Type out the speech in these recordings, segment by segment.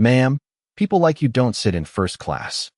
Ma'am, people like you don't sit in first class."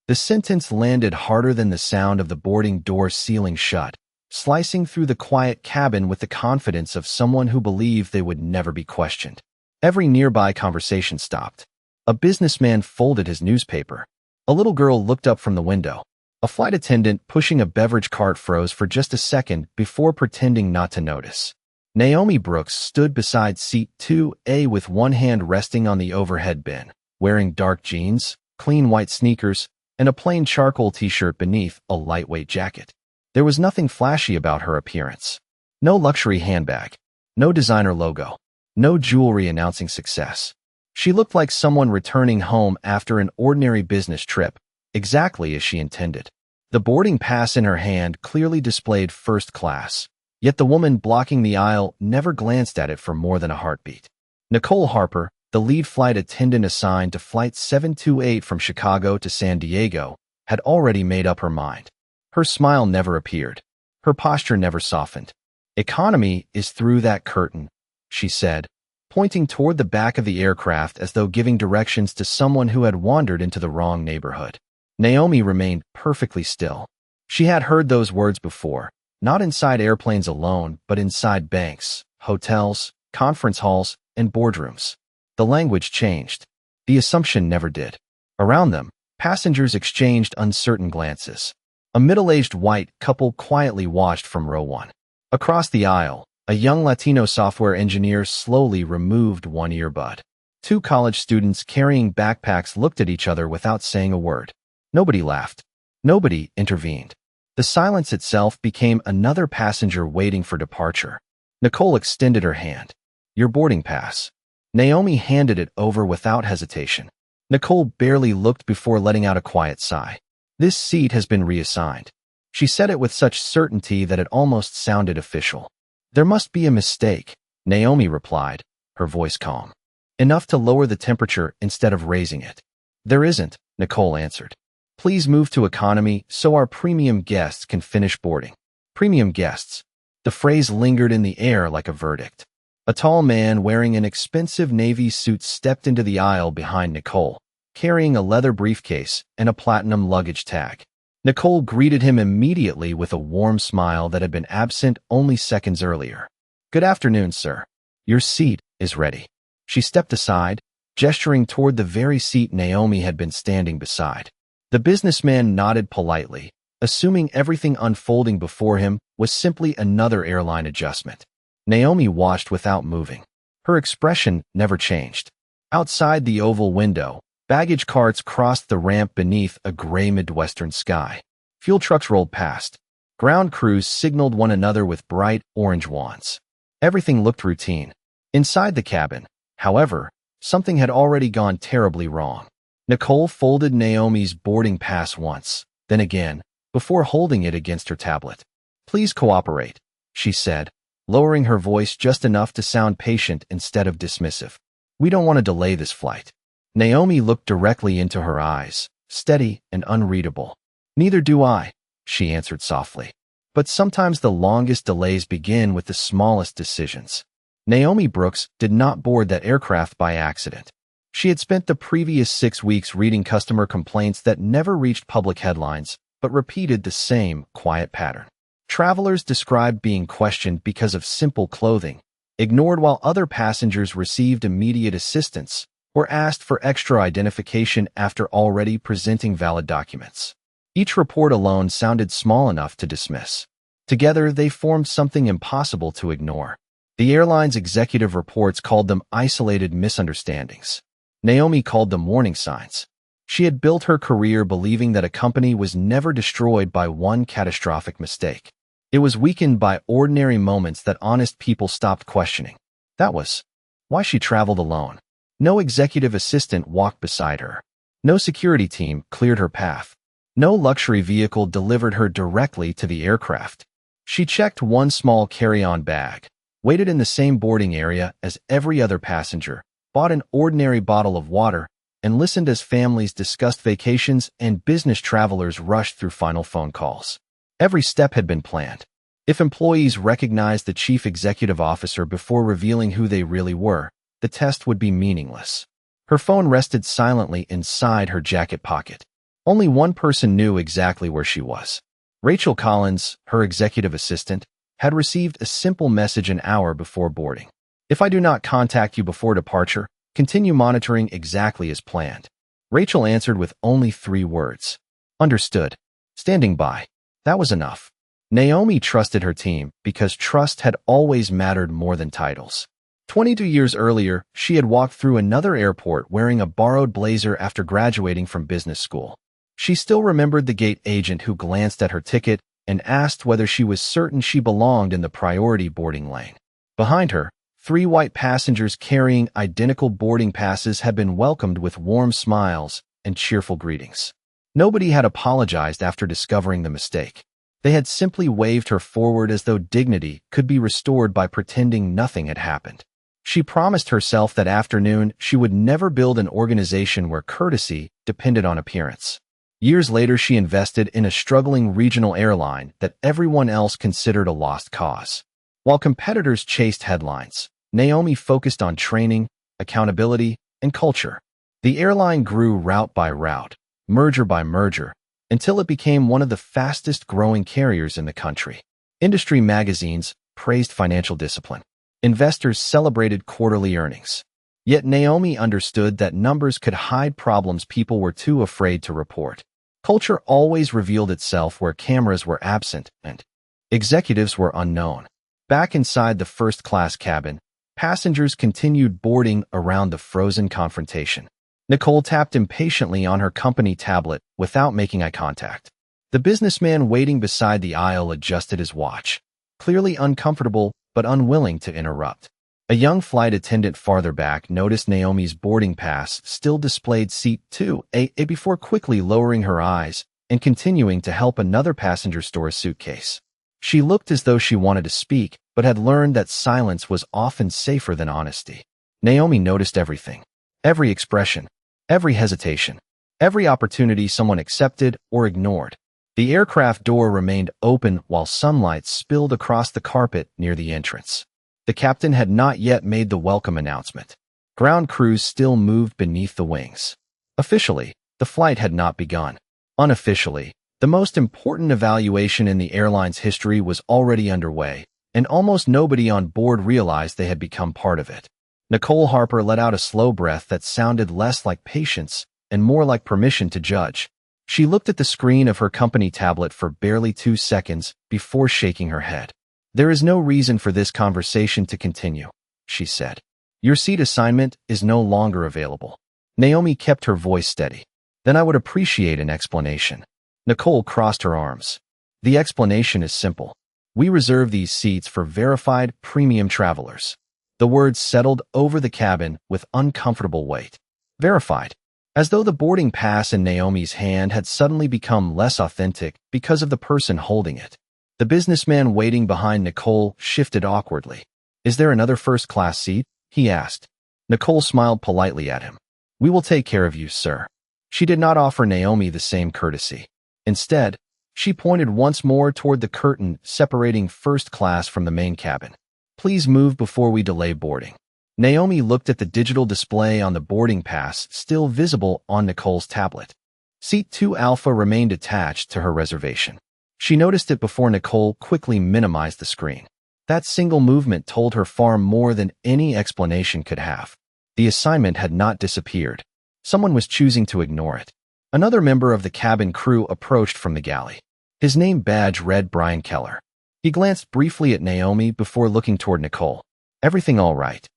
The sentence landed harder than the sound of the boarding door sealing shut, slicing through the quiet cabin with the confidence of someone who believed they would never be questioned. Every nearby conversation stopped. A businessman folded his newspaper. A little girl looked up from the window. A flight attendant pushing a beverage cart froze for just a second before pretending not to notice. Naomi Brooks stood beside seat 2A with one hand resting on the overhead bin, wearing dark jeans, clean white sneakers, and a plain charcoal t-shirt beneath a lightweight jacket. There was nothing flashy about her appearance. No luxury handbag, no designer logo, no jewelry announcing success. She looked like someone returning home after an ordinary business trip, exactly as she intended. The boarding pass in her hand clearly displayed first class, yet the woman blocking the aisle never glanced at it for more than a heartbeat. Nicole Harper, the lead flight attendant assigned to Flight 728 from Chicago to San Diego, had already made up her mind. Her smile never appeared. Her posture never softened. "Economy is through that curtain," she said, pointing toward the back of the aircraft as though giving directions to someone who had wandered into the wrong neighborhood. Naomi remained perfectly still. She had heard those words before, not inside airplanes alone, but inside banks, hotels, conference halls, and boardrooms. The language changed. The assumption never did. Around them, passengers exchanged uncertain glances. A middle-aged white couple quietly watched from row 1. Across the aisle, a young Latino software engineer slowly removed one earbud. Two college students carrying backpacks looked at each other without saying a word. Nobody laughed. Nobody intervened. The silence itself became another passenger waiting for departure. Nicole extended her hand. "Your boarding pass." Naomi handed it over without hesitation. Nicole barely looked before letting out a quiet sigh. "This seat has been reassigned." She said it with such certainty that it almost sounded official. "There must be a mistake," Naomi replied, her voice calm. "Enough to lower the temperature instead of raising it." "There isn't," Nicole answered. "Please move to economy so our premium guests can finish boarding." Premium guests. The phrase lingered in the air like a verdict. A tall man wearing an expensive navy suit stepped into the aisle behind Nicole, carrying a leather briefcase and a platinum luggage tag. Nicole greeted him immediately with a warm smile that had been absent only seconds earlier. "Good afternoon, sir. Your seat is ready." She stepped aside, gesturing toward the very seat Naomi had been standing beside. The businessman nodded politely, assuming everything unfolding before him was simply another airline adjustment. Naomi watched without moving. Her expression never changed. Outside the oval window, baggage carts crossed the ramp beneath a gray Midwestern sky. Fuel trucks rolled past. Ground crews signaled one another with bright orange wands. Everything looked routine. Inside the cabin, however, something had already gone terribly wrong. Nicole folded Naomi's boarding pass once, then again, before holding it against her tablet. "Please cooperate," she said, lowering her voice just enough to sound patient instead of dismissive. "We don't want to delay this flight." Naomi looked directly into her eyes, steady and unreadable. "Neither do I," she answered softly. "But sometimes the longest delays begin with the smallest decisions." Naomi Brooks did not board that aircraft by accident. She had spent the previous 6 weeks reading customer complaints that never reached public headlines, but repeated the same quiet pattern. Travelers described being questioned because of simple clothing, ignored while other passengers received immediate assistance, or asked for extra identification after already presenting valid documents. Each report alone sounded small enough to dismiss. Together, they formed something impossible to ignore. The airline's executive reports called them isolated misunderstandings. Naomi called them warning signs. She had built her career believing that a company was never destroyed by one catastrophic mistake. It was weakened by ordinary moments that honest people stopped questioning. That was why she traveled alone. No executive assistant walked beside her. No security team cleared her path. No luxury vehicle delivered her directly to the aircraft. She checked one small carry-on bag, waited in the same boarding area as every other passenger, bought an ordinary bottle of water, and listened as families discussed vacations and business travelers rushed through final phone calls. Every step had been planned. If employees recognized the chief executive officer before revealing who they really were, the test would be meaningless. Her phone rested silently inside her jacket pocket. Only one person knew exactly where she was. Rachel Collins, her executive assistant, had received a simple message an hour before boarding. If I do not contact you before departure, continue monitoring exactly as planned. Rachel answered with only 3 words. Understood. Standing by. That was enough. Naomi trusted her team because trust had always mattered more than titles. 22 years earlier, she had walked through another airport wearing a borrowed blazer after graduating from business school. She still remembered the gate agent who glanced at her ticket and asked whether she was certain she belonged in the priority boarding lane. Behind her, 3 white passengers carrying identical boarding passes had been welcomed with warm smiles and cheerful greetings. Nobody had apologized after discovering the mistake. They had simply waved her forward as though dignity could be restored by pretending nothing had happened. She promised herself that afternoon she would never build an organization where courtesy depended on appearance. Years later, she invested in a struggling regional airline that everyone else considered a lost cause. While competitors chased headlines, Naomi focused on training, accountability, and culture. The airline grew route by route, merger by merger, until it became one of the fastest-growing carriers in the country. Industry magazines praised financial discipline. Investors celebrated quarterly earnings. Yet Naomi understood that numbers could hide problems people were too afraid to report. Culture always revealed itself where cameras were absent and executives were unknown. Back inside the first-class cabin, passengers continued boarding around the frozen confrontation. Nicole tapped impatiently on her company tablet without making eye contact. The businessman waiting beside the aisle adjusted his watch, clearly uncomfortable but unwilling to interrupt. A young flight attendant farther back noticed Naomi's boarding pass still displayed seat 2A before quickly lowering her eyes and continuing to help another passenger store a suitcase. She looked as though she wanted to speak, but had learned that silence was often safer than honesty. Naomi noticed everything. Every expression. Every hesitation. Every opportunity someone accepted or ignored. The aircraft door remained open while sunlight spilled across the carpet near the entrance. The captain had not yet made the welcome announcement. Ground crews still moved beneath the wings. Officially, the flight had not begun. Unofficially, the most important evaluation in the airline's history was already underway, and almost nobody on board realized they had become part of it. Nicole Harper let out a slow breath that sounded less like patience and more like permission to judge. She looked at the screen of her company tablet for barely 2 seconds before shaking her head. There is no reason for this conversation to continue, she said. Your seat assignment is no longer available. Naomi kept her voice steady. Then I would appreciate an explanation. Nicole crossed her arms. The explanation is simple. We reserve these seats for verified premium travelers. The words settled over the cabin with uncomfortable weight. Verified. As though the boarding pass in Naomi's hand had suddenly become less authentic because of the person holding it. The businessman waiting behind Nicole shifted awkwardly. Is there another first-class seat? He asked. Nicole smiled politely at him. We will take care of you, sir. She did not offer Naomi the same courtesy. Instead, she pointed once more toward the curtain separating first class from the main cabin. Please move before we delay boarding. Naomi looked at the digital display on the boarding pass still visible on Nicole's tablet. Seat 2 Alpha remained attached to her reservation. She noticed it before Nicole quickly minimized the screen. That single movement told her far more than any explanation could have. The assignment had not disappeared. Someone was choosing to ignore it. Another member of the cabin crew approached from the galley. His name badge read Brian Keller. He glanced briefly at Naomi before looking toward Nicole. Everything all right?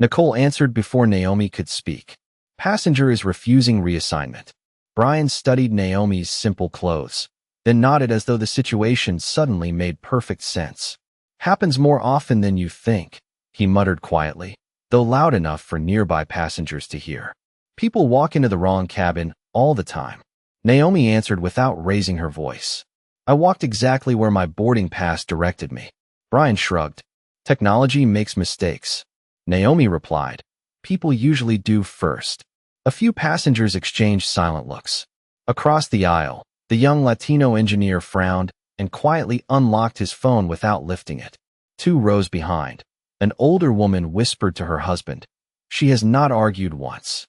Nicole answered before Naomi could speak. Passenger is refusing reassignment. Brian studied Naomi's simple clothes, then nodded as though the situation suddenly made perfect sense. Happens more often than you think, he muttered quietly, though loud enough for nearby passengers to hear. People walk into the wrong cabin all the time. Naomi answered without raising her voice. I walked exactly where my boarding pass directed me. Brian shrugged. Technology makes mistakes. Naomi replied. People usually do first. A few passengers exchanged silent looks. Across the aisle, the young Latino engineer frowned and quietly unlocked his phone without lifting it. 2 rows behind, an older woman whispered to her husband. She has not argued once.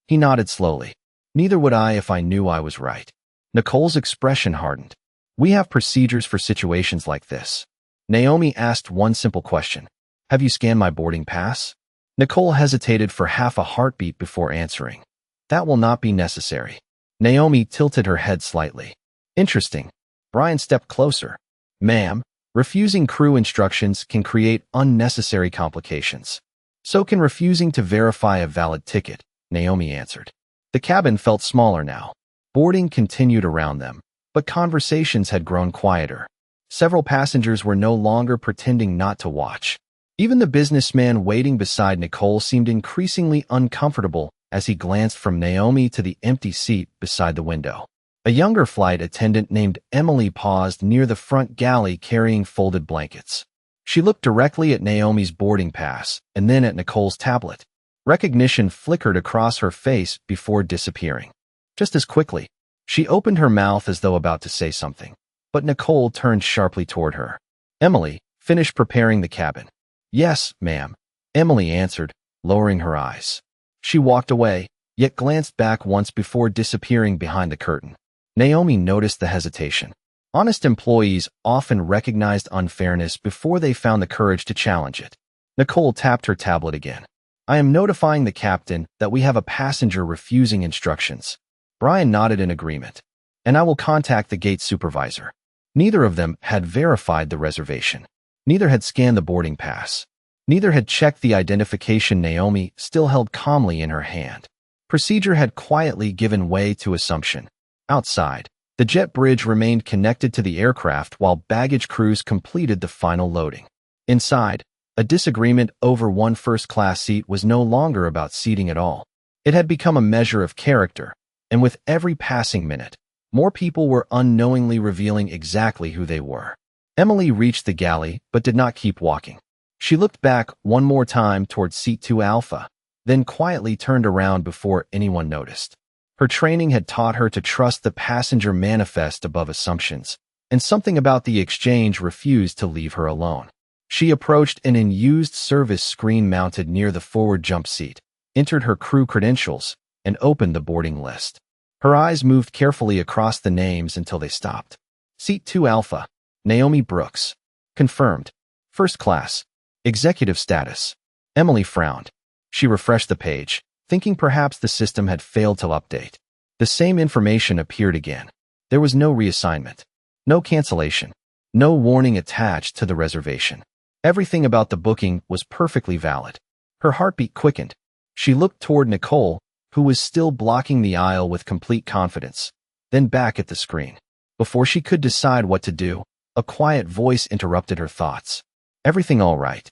He nodded slowly. Neither would I if I knew I was right. Nicole's expression hardened. We have procedures for situations like this. Naomi asked one simple question. Have you scanned my boarding pass? Nicole hesitated for half a heartbeat before answering. That will not be necessary. Naomi tilted her head slightly. Interesting. Brian stepped closer. Ma'am, refusing crew instructions can create unnecessary complications. So can refusing to verify a valid ticket, Naomi answered. The cabin felt smaller now. Boarding continued around them, but conversations had grown quieter. Several passengers were no longer pretending not to watch. Even the businessman waiting beside Nicole seemed increasingly uncomfortable as he glanced from Naomi to the empty seat beside the window. A younger flight attendant named Emily paused near the front galley carrying folded blankets. She looked directly at Naomi's boarding pass and then at Nicole's tablet. Recognition flickered across her face before disappearing. Just as quickly, she opened her mouth as though about to say something, but Nicole turned sharply toward her. Emily, finish preparing the cabin. Yes, ma'am, Emily answered, lowering her eyes. She walked away, yet glanced back once before disappearing behind the curtain. Naomi noticed the hesitation. Honest employees often recognized unfairness before they found the courage to challenge it. Nicole tapped her tablet again. I am notifying the captain that we have a passenger refusing instructions. Brian nodded in agreement. And I will contact the gate supervisor. Neither of them had verified the reservation. Neither had scanned the boarding pass. Neither had checked the identification Naomi still held calmly in her hand. Procedure had quietly given way to assumption. Outside, the jet bridge remained connected to the aircraft while baggage crews completed the final loading. Inside, a disagreement over one first-class seat was no longer about seating at all. It had become a measure of character, and with every passing minute, more people were unknowingly revealing exactly who they were. Emily reached the galley but did not keep walking. She looked back one more time toward seat 2 Alpha, then quietly turned around before anyone noticed. Her training had taught her to trust the passenger manifest above assumptions, and something about the exchange refused to leave her alone. She approached an unused service screen mounted near the forward jump seat, entered her crew credentials, and opened the boarding list. Her eyes moved carefully across the names until they stopped. Seat 2 Alpha, Naomi Brooks. Confirmed. First class. Executive status. Emily frowned. She refreshed the page, thinking perhaps the system had failed to update. The same information appeared again. There was no reassignment, no cancellation, no warning attached to the reservation. Everything about the booking was perfectly valid. Her heartbeat quickened. She looked toward Nicole, who was still blocking the aisle with complete confidence, then back at the screen. Before she could decide what to do, a quiet voice interrupted her thoughts. Everything all right?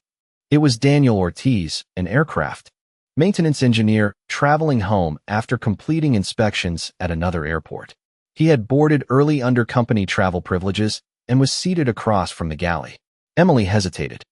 It was Daniel Ortiz, an aircraft maintenance engineer traveling home after completing inspections at another airport. He had boarded early under company travel privileges and was seated across from the galley. Emily hesitated.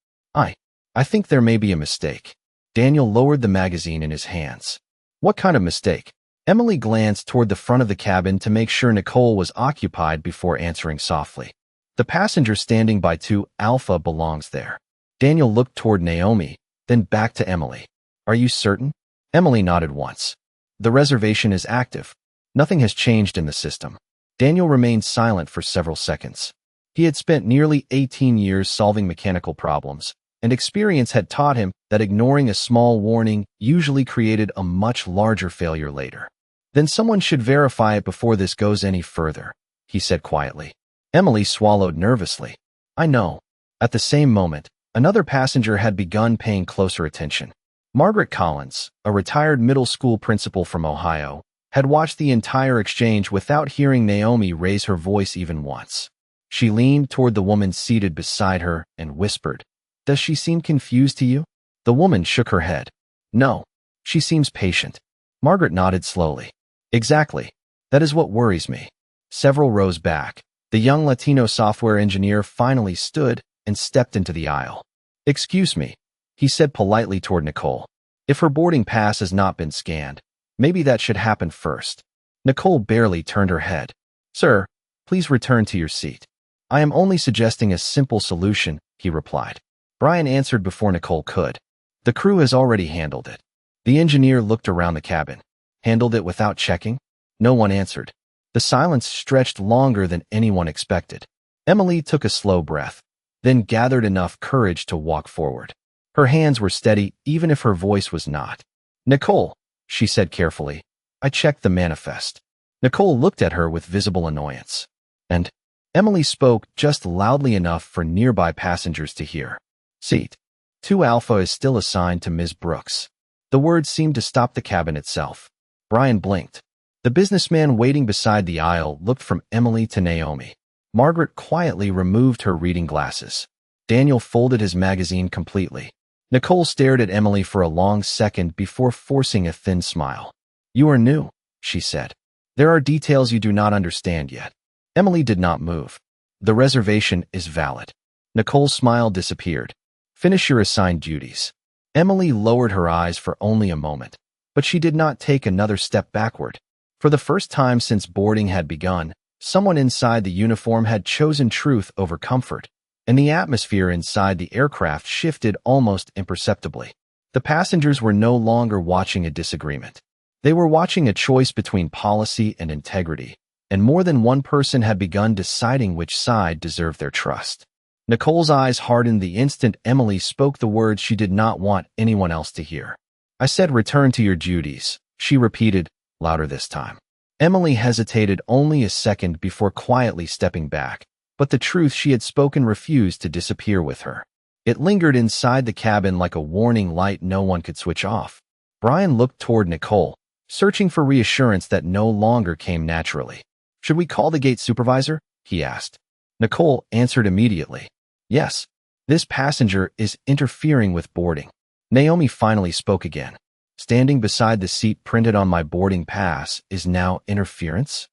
I think there may be a mistake. Daniel lowered the magazine in his hands. What kind of mistake? Emily glanced toward the front of the cabin to make sure Nicole was occupied before answering softly. The passenger standing by 2 Alpha belongs there. Daniel looked toward Naomi, then back to Emily. Are you certain? Emily nodded once. The reservation is active. Nothing has changed in the system. Daniel remained silent for several seconds. He had spent nearly 18 years solving mechanical problems, and experience had taught him that ignoring a small warning usually created a much larger failure later. Then someone should verify it before this goes any further, he said quietly. Emily swallowed nervously. I know. At the same moment, another passenger had begun paying closer attention. Margaret Collins, a retired middle school principal from Ohio, had watched the entire exchange without hearing Naomi raise her voice even once. She leaned toward the woman seated beside her and whispered, Does she seem confused to you? The woman shook her head. No, she seems patient. Margaret nodded slowly. Exactly. That is what worries me. Several rows back, the young Latino software engineer finally stood and stepped into the aisle. Excuse me, he said politely toward Nicole. If her boarding pass has not been scanned, maybe that should happen first. Nicole barely turned her head. Sir, please return to your seat. I am only suggesting a simple solution, he replied. Brian answered before Nicole could. The crew has already handled it. The engineer looked around the cabin. Handled it without checking? No one answered. The silence stretched longer than anyone expected. Emily took a slow breath, then gathered enough courage to walk forward. Her hands were steady, even if her voice was not. "Nicole," she said carefully, "I checked the manifest." Nicole looked at her with visible annoyance. And Emily spoke just loudly enough for nearby passengers to hear. "Seat 2 Alpha is still assigned to Ms. Brooks." The words seemed to stop the cabin itself. Brian blinked. The businessman waiting beside the aisle looked from Emily to Naomi. Margaret quietly removed her reading glasses. Daniel folded his magazine completely. Nicole stared at Emily for a long second before forcing a thin smile. "You are new," she said. "There are details you do not understand yet." Emily did not move. "The reservation is valid." Nicole's smile disappeared. "Finish your assigned duties." Emily lowered her eyes for only a moment, but she did not take another step backward. For the first time since boarding had begun, someone inside the uniform had chosen truth over comfort, and the atmosphere inside the aircraft shifted almost imperceptibly. The passengers were no longer watching a disagreement. They were watching a choice between policy and integrity, and more than one person had begun deciding which side deserved their trust. Nicole's eyes hardened the instant Emily spoke the words she did not want anyone else to hear. "I said return to your duties," she repeated, louder this time. Emily hesitated only a second before quietly stepping back, but the truth she had spoken refused to disappear with her. It lingered inside the cabin like a warning light no one could switch off. Brian looked toward Nicole, searching for reassurance that no longer came naturally. "Should we call the gate supervisor?" he asked. Nicole answered immediately. "Yes, this passenger is interfering with boarding." Naomi finally spoke again. "Standing beside the seat printed on my boarding pass is now interference?"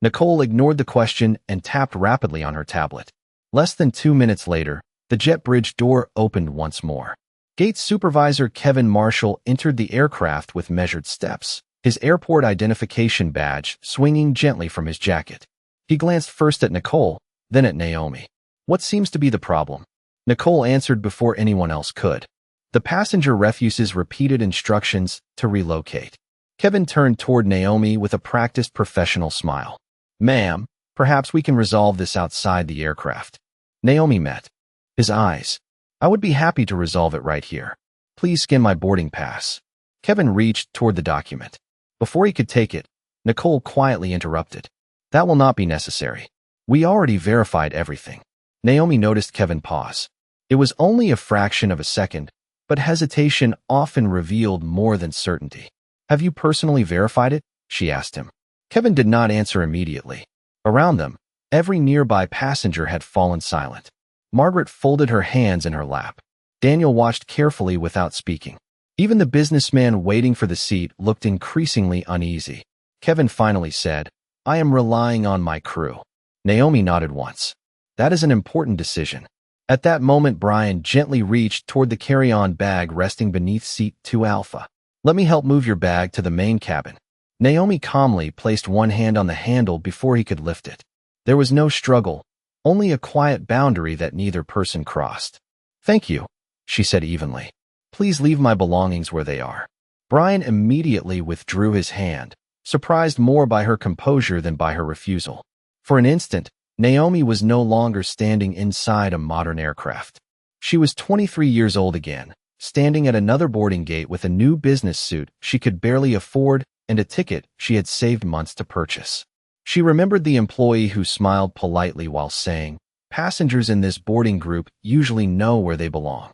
Nicole ignored the question and tapped rapidly on her tablet. Less than 2 minutes later, the jet bridge door opened once more. Gate supervisor Kevin Marshall entered the aircraft with measured steps, his airport identification badge swinging gently from his jacket. He glanced first at Nicole, then at Naomi. "What seems to be the problem?" Nicole answered before anyone else could. "The passenger refuses repeated instructions to relocate." Kevin turned toward Naomi with a practiced professional smile. "Ma'am, perhaps we can resolve this outside the aircraft." Naomi met his eyes. "I would be happy to resolve it right here. Please scan my boarding pass." Kevin reached toward the document. Before he could take it, Nicole quietly interrupted. "That will not be necessary. We already verified everything." Naomi noticed Kevin pause. It was only a fraction of a second, but hesitation often revealed more than certainty. "Have you personally verified it?" she asked him. Kevin did not answer immediately. Around them, every nearby passenger had fallen silent. Margaret folded her hands in her lap. Daniel watched carefully without speaking. Even the businessman waiting for the seat looked increasingly uneasy. Kevin finally said, "I am relying on my crew." Naomi nodded once. "That is an important decision." At that moment, Brian gently reached toward the carry-on bag resting beneath seat 2 Alpha. "Let me help move your bag to the main cabin." Naomi calmly placed one hand on the handle before he could lift it. There was no struggle, only a quiet boundary that neither person crossed. "Thank you," she said evenly. "Please leave my belongings where they are." Brian immediately withdrew his hand, surprised more by her composure than by her refusal. For an instant, Naomi was no longer standing inside a modern aircraft. She was 23 years old again, standing at another boarding gate with a new business suit she could barely afford and a ticket she had saved months to purchase. She remembered the employee who smiled politely while saying, "Passengers in this boarding group usually know where they belong."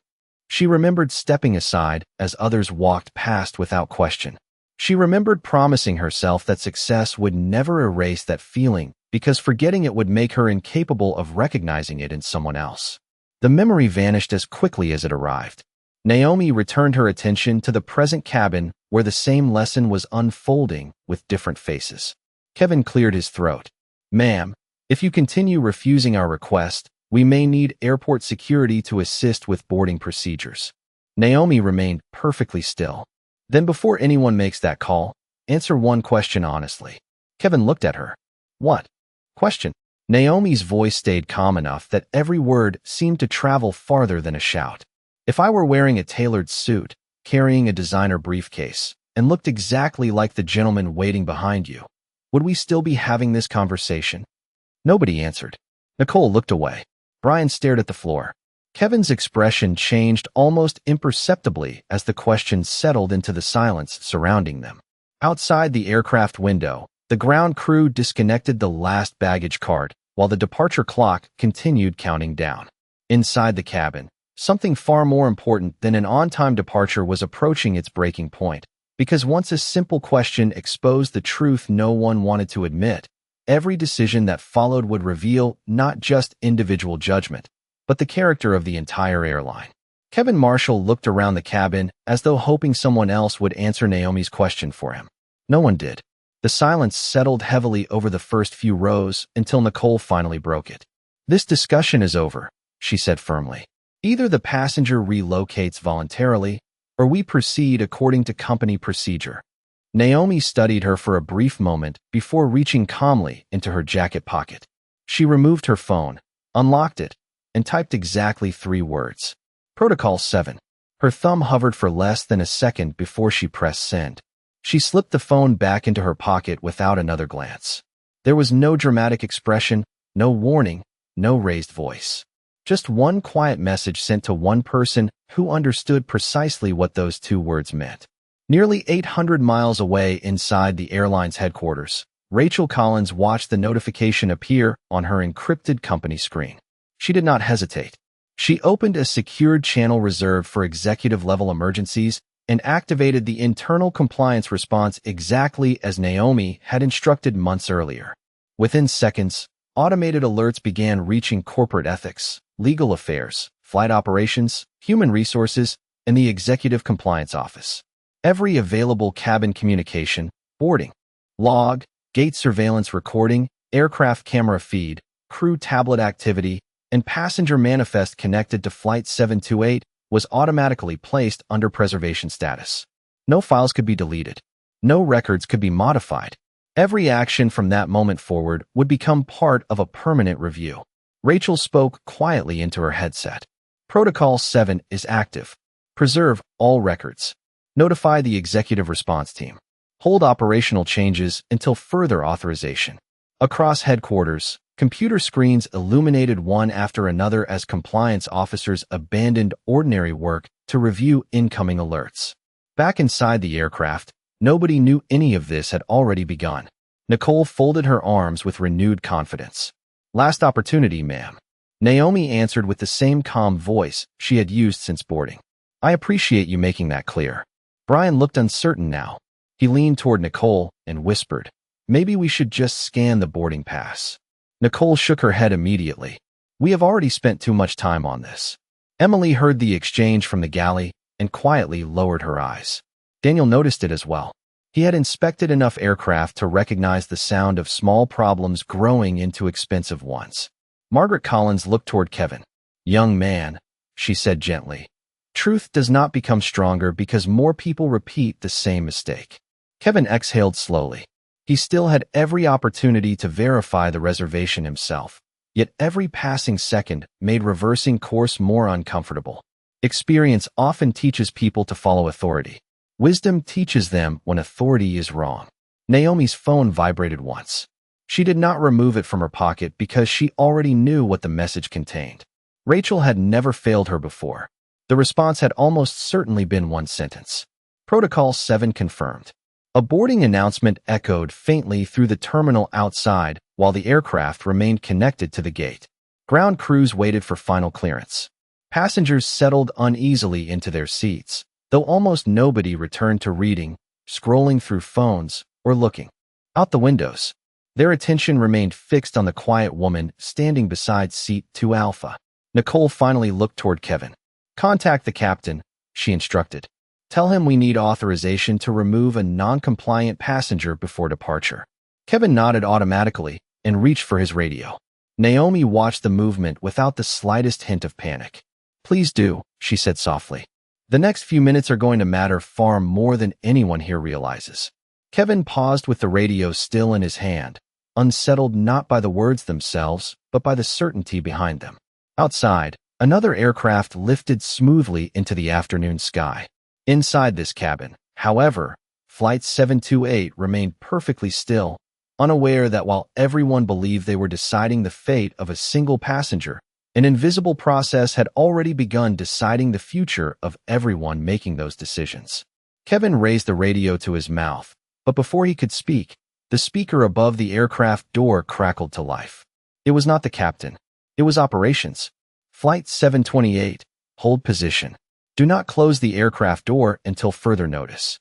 She remembered stepping aside as others walked past without question. She remembered promising herself that success would never erase that feeling because forgetting it would make her incapable of recognizing it in someone else. The memory vanished as quickly as it arrived. Naomi returned her attention to the present cabin where the same lesson was unfolding with different faces. Kevin cleared his throat. "Ma'am, if you continue refusing our request, we may need airport security to assist with boarding procedures." Naomi remained perfectly still. "Then before anyone makes that call, answer one question honestly." Kevin looked at her. "What question?" Naomi's voice stayed calm enough that every word seemed to travel farther than a shout. "If I were wearing a tailored suit, carrying a designer briefcase, and looked exactly like the gentleman waiting behind you. Would we still be having this conversation? Nobody answered. Nicole looked away. Brian stared at the floor. Kevin's expression changed almost imperceptibly as the question settled into the silence surrounding them. Outside the aircraft window, the ground crew disconnected the last baggage cart while the departure clock continued counting down. Inside the cabin, something far more important than an on-time departure was approaching its breaking point, because once a simple question exposed the truth no one wanted to admit, every decision that followed would reveal not just individual judgment, but the character of the entire airline. Kevin Marshall looked around the cabin as though hoping someone else would answer Naomi's question for him. No one did. The silence settled heavily over the first few rows until Nicole finally broke it. "This discussion is over," she said firmly. "Either the passenger relocates voluntarily, or we proceed according to company procedure." Naomi studied her for a brief moment before reaching calmly into her jacket pocket. She removed her phone, unlocked it, and typed exactly 3 words. Protocol 7. Her thumb hovered for less than a second before she pressed send. She slipped the phone back into her pocket without another glance. There was no dramatic expression, no warning, no raised voice. Just one quiet message sent to one person who understood precisely what those 2 words meant. Nearly 800 miles away inside the airline's headquarters, Rachel Collins watched the notification appear on her encrypted company screen. She did not hesitate. She opened a secured channel reserved for executive-level emergencies and activated the internal compliance response exactly as Naomi had instructed months earlier. Within seconds, automated alerts began reaching corporate ethics, legal affairs, flight operations, human resources, and the executive compliance office. Every available cabin communication, boarding, log, gate surveillance recording, aircraft camera feed, crew tablet activity, and passenger manifest connected to Flight 728 was automatically placed under preservation status. No files could be deleted. No records could be modified. Every action from that moment forward would become part of a permanent review. Rachel spoke quietly into her headset. Protocol 7 is active. Preserve all records. Notify the executive response team. Hold operational changes until further authorization. Across headquarters, computer screens illuminated one after another as compliance officers abandoned ordinary work to review incoming alerts. Back inside the aircraft, nobody knew any of this had already begun. Nicole folded her arms with renewed confidence. "Last opportunity, ma'am." Naomi answered with the same calm voice she had used since boarding. "I appreciate you making that clear." Brian looked uncertain now. He leaned toward Nicole and whispered, "Maybe we should just scan the boarding pass." Nicole shook her head immediately. "We have already spent too much time on this." Emily heard the exchange from the galley and quietly lowered her eyes. Daniel noticed it as well. He had inspected enough aircraft to recognize the sound of small problems growing into expensive ones. Margaret Collins looked toward Kevin. "Young man," she said gently, "truth does not become stronger because more people repeat the same mistake." Kevin exhaled slowly. He still had every opportunity to verify the reservation himself, yet every passing second made reversing course more uncomfortable. Experience often teaches people to follow authority. Wisdom teaches them when authority is wrong. Naomi's phone vibrated once. She did not remove it from her pocket because she already knew what the message contained. Rachel had never failed her before. The response had almost certainly been one sentence. Protocol 7 confirmed. A boarding announcement echoed faintly through the terminal outside while the aircraft remained connected to the gate. Ground crews waited for final clearance. Passengers settled uneasily into their seats, though almost nobody returned to reading, scrolling through phones, or looking out the windows. Their attention remained fixed on the quiet woman standing beside seat 2 Alpha. Nicole finally looked toward Kevin. "Contact the captain," she instructed. "Tell him we need authorization to remove a non-compliant passenger before departure." Kevin nodded automatically and reached for his radio. Naomi watched the movement without the slightest hint of panic. "Please do," she said softly. "The next few minutes are going to matter far more than anyone here realizes." Kevin paused with the radio still in his hand, unsettled not by the words themselves, but by the certainty behind them. Outside, another aircraft lifted smoothly into the afternoon sky. Inside this cabin, however, Flight 728 remained perfectly still, unaware that while everyone believed they were deciding the fate of a single passenger, an invisible process had already begun deciding the future of everyone making those decisions. Kevin raised the radio to his mouth, but before he could speak, the speaker above the aircraft door crackled to life. It was not the captain. It was operations. Flight 728, hold position. Do not close the aircraft door until further notice.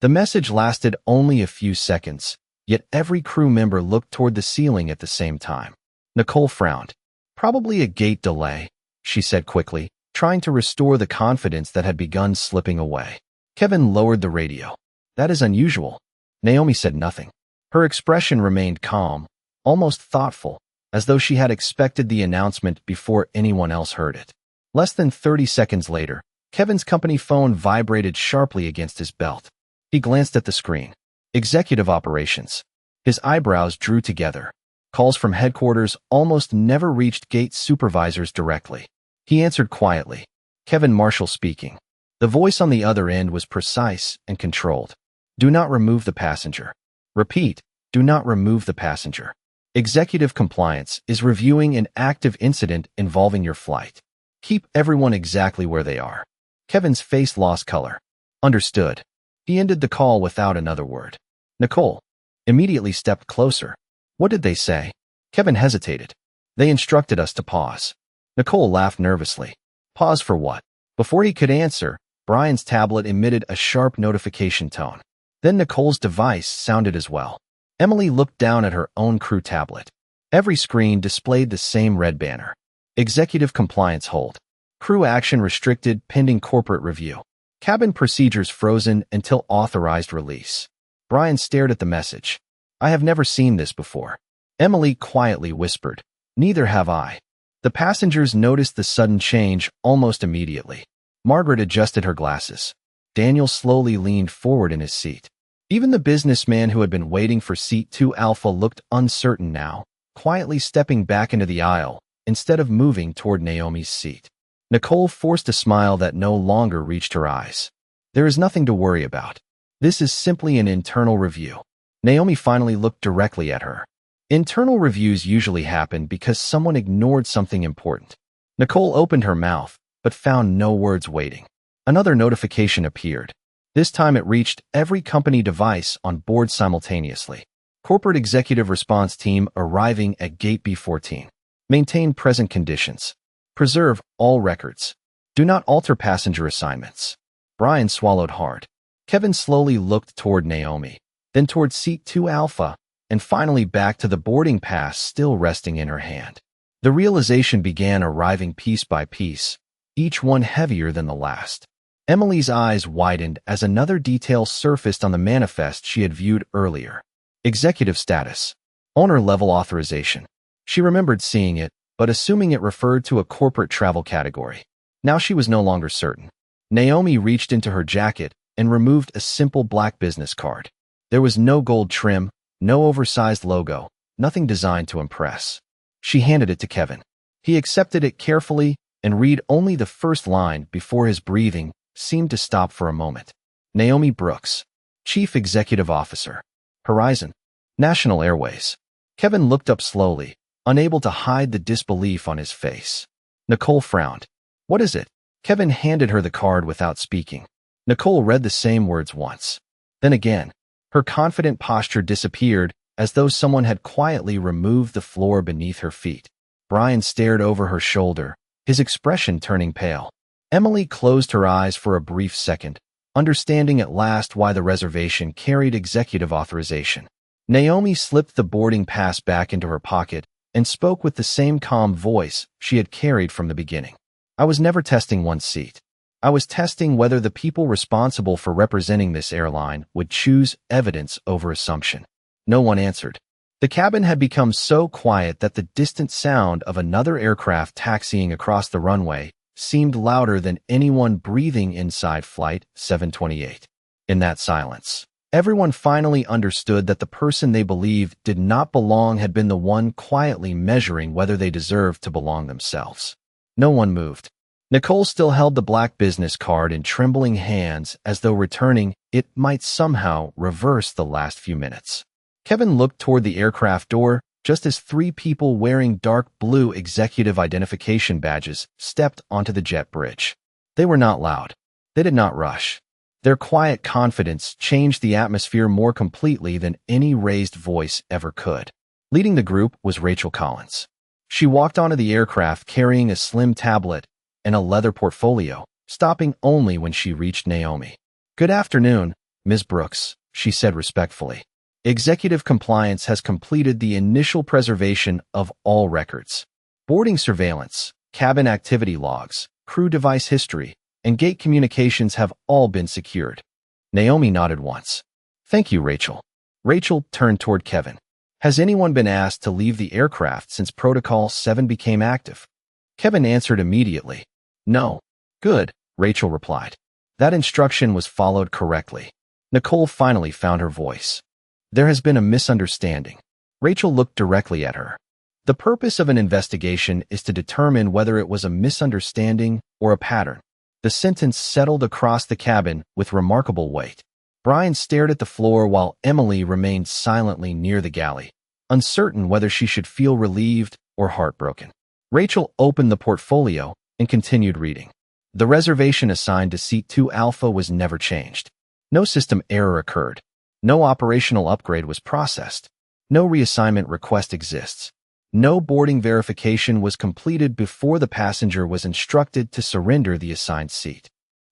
The message lasted only a few seconds, yet every crew member looked toward the ceiling at the same time. Nicole frowned. Probably a gate delay, she said quickly, trying to restore the confidence that had begun slipping away. Kevin lowered the radio. That is unusual. Naomi said nothing. Her expression remained calm, almost thoughtful, as though she had expected the announcement before anyone else heard it. Less than 30 seconds later, Kevin's company phone vibrated sharply against his belt. He glanced at the screen. Executive operations. His eyebrows drew together. Calls from headquarters almost never reached gate supervisors directly. He answered quietly. Kevin Marshall speaking. The voice on the other end was precise and controlled. Do not remove the passenger. Repeat, do not remove the passenger. Executive compliance is reviewing an active incident involving your flight. Keep everyone exactly where they are. Kevin's face lost color. Understood. He ended the call without another word. Nicole immediately stepped closer. What did they say? Kevin hesitated. They instructed us to pause. Nicole laughed nervously. Pause for what? Before he could answer, Brian's tablet emitted a sharp notification tone. Then Nicole's device sounded as well. Emily looked down at her own crew tablet. Every screen displayed the same red banner. Executive compliance hold. Crew action restricted pending corporate review. Cabin procedures frozen until authorized release. Brian stared at the message. I have never seen this before. Emily quietly whispered. Neither have I. The passengers noticed the sudden change almost immediately. Margaret adjusted her glasses. Daniel slowly leaned forward in his seat. Even the businessman who had been waiting for seat 2 Alpha looked uncertain now, quietly stepping back into the aisle instead of moving toward Naomi's seat. Nicole forced a smile that no longer reached her eyes. There is nothing to worry about. This is simply an internal review. Naomi finally looked directly at her. Internal reviews usually happen because someone ignored something important. Nicole opened her mouth, but found no words waiting. Another notification appeared. This time it reached every company device on board simultaneously. Corporate Executive Response Team arriving at Gate B14. Maintain present conditions. Preserve all records. Do not alter passenger assignments. Brian swallowed hard. Kevin slowly looked toward Naomi, then toward seat 2 Alpha, and finally back to the boarding pass still resting in her hand. The realization began arriving piece by piece, each one heavier than the last. Emily's eyes widened as another detail surfaced on the manifest she had viewed earlier. Executive status. Owner-level authorization. She remembered seeing it, but assuming it referred to a corporate travel category. Now she was no longer certain. Naomi reached into her jacket and removed a simple black business card. There was no gold trim, no oversized logo, nothing designed to impress. She handed it to Kevin. He accepted it carefully and read only the first line before his breathing seemed to stop for a moment. Naomi Brooks, Chief Executive Officer. Horizon. National Airways. Kevin looked up slowly, unable to hide the disbelief on his face. Nicole frowned. What is it? Kevin handed her the card without speaking. Nicole read the same words once. Then again, her confident posture disappeared as though someone had quietly removed the floor beneath her feet. Brian stared over her shoulder, his expression turning pale. Emily closed her eyes for a brief second, understanding at last why the reservation carried executive authorization. Naomi slipped the boarding pass back into her pocket and spoke with the same calm voice she had carried from the beginning. I was never testing one seat. I was testing whether the people responsible for representing this airline would choose evidence over assumption. No one answered. The cabin had become so quiet that the distant sound of another aircraft taxiing across the runway seemed louder than anyone breathing inside Flight 728. In that silence, everyone finally understood that the person they believed did not belong had been the one quietly measuring whether they deserved to belong themselves. No one moved. Nicole still held the black business card in trembling hands as though returning it might somehow reverse the last few minutes. Kevin looked toward the aircraft door just as three people wearing dark blue executive identification badges stepped onto the jet bridge. They were not loud. They did not rush. Their quiet confidence changed the atmosphere more completely than any raised voice ever could. Leading the group was Rachel Collins. She walked onto the aircraft carrying a slim tablet and a leather portfolio, stopping only when she reached Naomi. "Good afternoon, Ms. Brooks," she said respectfully. "Executive compliance has completed the initial preservation of all records. Boarding surveillance, cabin activity logs, crew device history, and gate communications have all been secured." Naomi nodded once. "Thank you, Rachel." Rachel turned toward Kevin. "Has anyone been asked to leave the aircraft since Protocol 7 became active?" Kevin answered immediately. "No." "Good," Rachel replied. That instruction was followed correctly. Nicole finally found her voice. "There has been a misunderstanding." Rachel looked directly at her. "The purpose of an investigation is to determine whether it was a misunderstanding or a pattern." The sentence settled across the cabin with remarkable weight. Brian stared at the floor while Emily remained silently near the galley, uncertain whether she should feel relieved or heartbroken. Rachel opened the portfolio and continued reading. The reservation assigned to Seat 2 Alpha was never changed. No system error occurred. No operational upgrade was processed. No reassignment request exists. No boarding verification was completed before the passenger was instructed to surrender the assigned seat.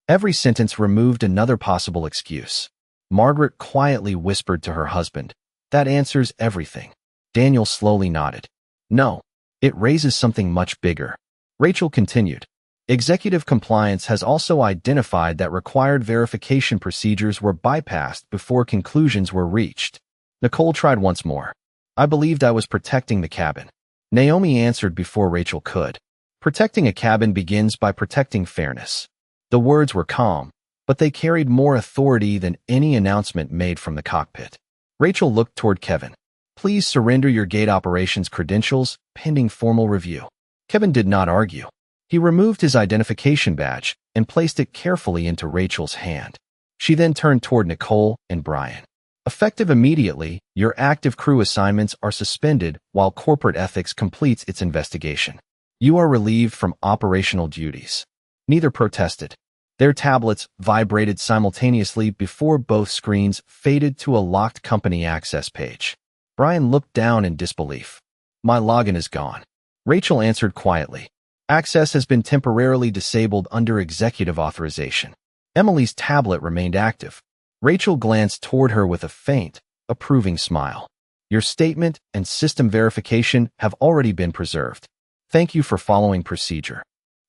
Every sentence removed another possible excuse. Margaret quietly whispered to her husband, "That answers everything." Daniel slowly nodded. "No, it raises something much bigger." Rachel continued. "Executive compliance has also identified that required verification procedures were bypassed before conclusions were reached." Nicole tried once more. "I believed I was protecting the cabin." Naomi answered before Rachel could. "Protecting a cabin begins by protecting fairness." The words were calm, but they carried more authority than any announcement made from the cockpit. Rachel looked toward Kevin. "Please surrender your gate operations credentials, pending formal review." Kevin did not argue. He removed his identification badge and placed it carefully into Rachel's hand. She then turned toward Nicole and Brian. "Effective immediately, your active crew assignments are suspended while corporate ethics completes its investigation. You are relieved from operational duties." Neither protested. Their tablets vibrated simultaneously before both screens faded to a locked company access page. Brian looked down in disbelief. "My login is gone." Rachel answered quietly. "Access has been temporarily disabled under executive authorization." Emily's tablet remained active. Rachel glanced toward her with a faint, approving smile. "Your statement and system verification have already been preserved. Thank you for following procedure."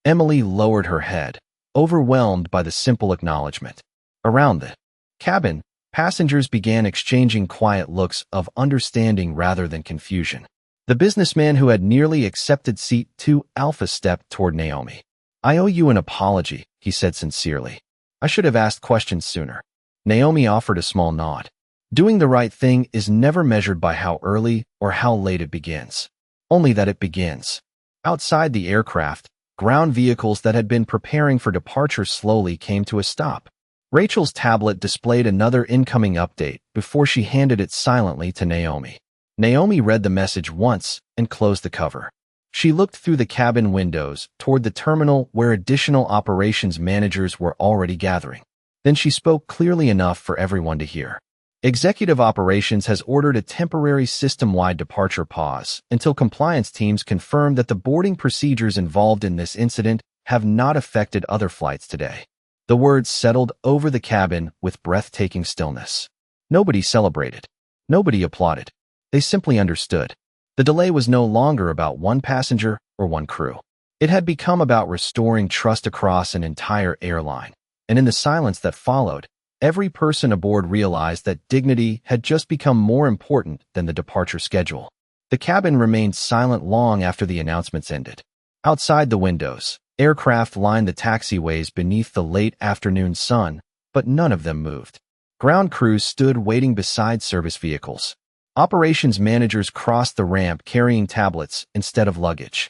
Emily lowered her head, overwhelmed by the simple acknowledgement. Around the cabin, passengers began exchanging quiet looks of understanding rather than confusion. The businessman who had nearly accepted Seat 2 Alpha stepped toward Naomi. "I owe you an apology," he said sincerely. "I should have asked questions sooner." Naomi offered a small nod. Doing the right thing is never measured by how early or how late it begins, only that it begins. Outside the aircraft, ground vehicles that had been preparing for departure slowly came to a stop. Rachel's tablet displayed another incoming update before she handed it silently to Naomi. Naomi read the message once and closed the cover. She looked through the cabin windows toward the terminal where additional operations managers were already gathering. Then she spoke clearly enough for everyone to hear. "Executive Operations has ordered a temporary system-wide departure pause until compliance teams confirm that the boarding procedures involved in this incident have not affected other flights today." The words settled over the cabin with breathtaking stillness. Nobody celebrated. Nobody applauded. They simply understood. The delay was no longer about one passenger or one crew. It had become about restoring trust across an entire airline. And in the silence that followed, every person aboard realized that dignity had just become more important than the departure schedule. The cabin remained silent long after the announcements ended. Outside the windows, aircraft lined the taxiways beneath the late afternoon sun, but none of them moved. Ground crews stood waiting beside service vehicles. Operations managers crossed the ramp carrying tablets instead of luggage.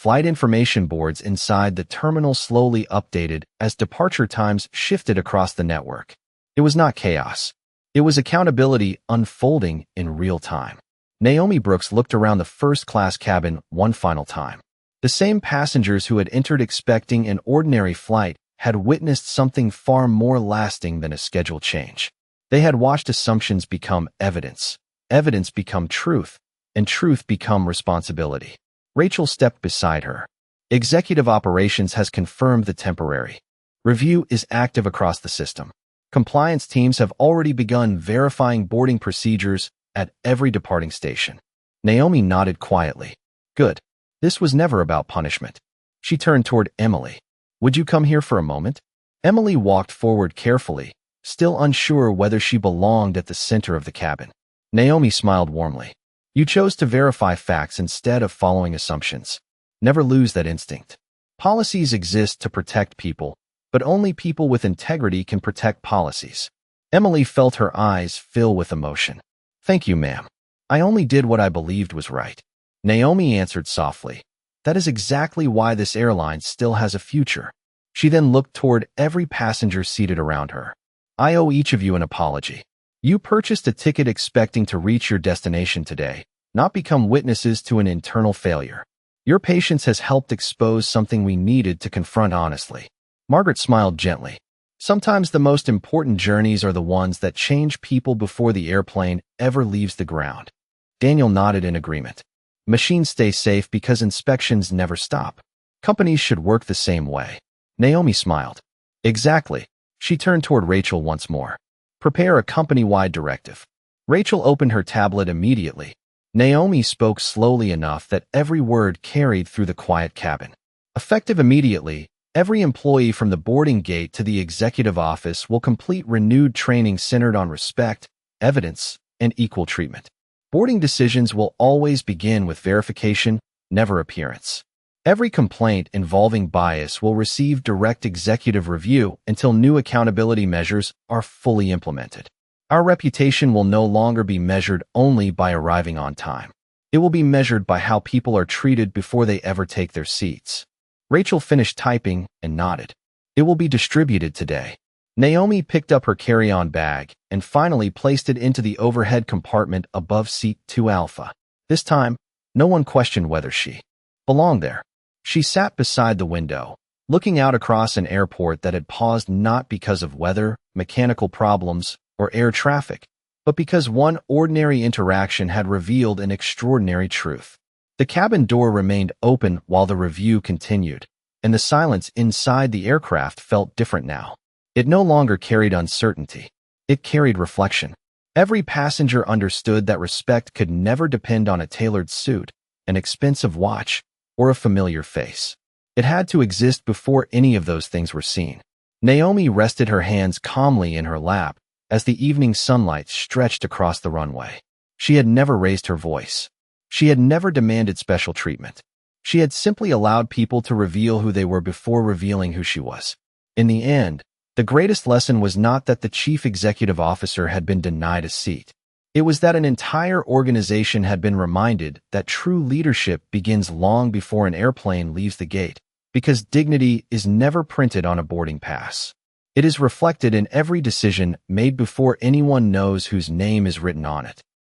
Flight information boards inside the terminal slowly updated as departure times shifted across the network. It was not chaos. It was accountability unfolding in real time. Naomi Brooks looked around the first-class cabin one final time. The same passengers who had entered expecting an ordinary flight had witnessed something far more lasting than a schedule change. They had watched assumptions become evidence, evidence become truth, and truth become responsibility. Rachel stepped beside her. Executive Operations has confirmed the temporary review is active across the system. Compliance teams have already begun verifying boarding procedures at every departing station. Naomi nodded quietly. Good. This was never about punishment. She turned toward Emily. Would you come here for a moment? Emily walked forward carefully, still unsure whether she belonged at the center of the cabin. Naomi smiled warmly. You chose to verify facts instead of following assumptions. Never lose that instinct. Policies exist to protect people, but only people with integrity can protect policies. Emily felt her eyes fill with emotion. Thank you, ma'am. I only did what I believed was right. Naomi answered softly. That is exactly why this airline still has a future. She then looked toward every passenger seated around her. I owe each of you an apology. You purchased a ticket expecting to reach your destination today, not become witnesses to an internal failure. Your patience has helped expose something we needed to confront honestly. Margaret smiled gently. Sometimes the most important journeys are the ones that change people before the airplane ever leaves the ground. Daniel nodded in agreement. Machines stay safe because inspections never stop. Companies should work the same way. Naomi smiled. Exactly. She turned toward Rachel once more. Prepare a company-wide directive. Rachel opened her tablet immediately. Naomi spoke slowly enough that every word carried through the quiet cabin. Effective immediately, every employee from the boarding gate to the executive office will complete renewed training centered on respect, evidence, and equal treatment. Boarding decisions will always begin with verification, never appearance. Every complaint involving bias will receive direct executive review until new accountability measures are fully implemented. Our reputation will no longer be measured only by arriving on time. It will be measured by how people are treated before they ever take their seats. Rachel finished typing and nodded. It will be distributed today. Naomi picked up her carry-on bag and finally placed it into the overhead compartment above seat 2 Alpha. This time, no one questioned whether she belonged there. She sat beside the window, looking out across an airport that had paused not because of weather, mechanical problems, or air traffic, but because one ordinary interaction had revealed an extraordinary truth. The cabin door remained open while the review continued, and the silence inside the aircraft felt different now. It no longer carried uncertainty. It carried reflection. Every passenger understood that respect could never depend on a tailored suit, an expensive watch, or a familiar face. It had to exist before any of those things were seen. Naomi rested her hands calmly in her lap as the evening sunlight stretched across the runway. She had never raised her voice. She had never demanded special treatment. She had simply allowed people to reveal who they were before revealing who she was. In the end, the greatest lesson was not that the chief executive officer had been denied a seat. It was that an entire organization had been reminded that true leadership begins long before an airplane leaves the gate, because dignity is never printed on a boarding pass. It is reflected in every decision made before anyone knows whose name is written on it.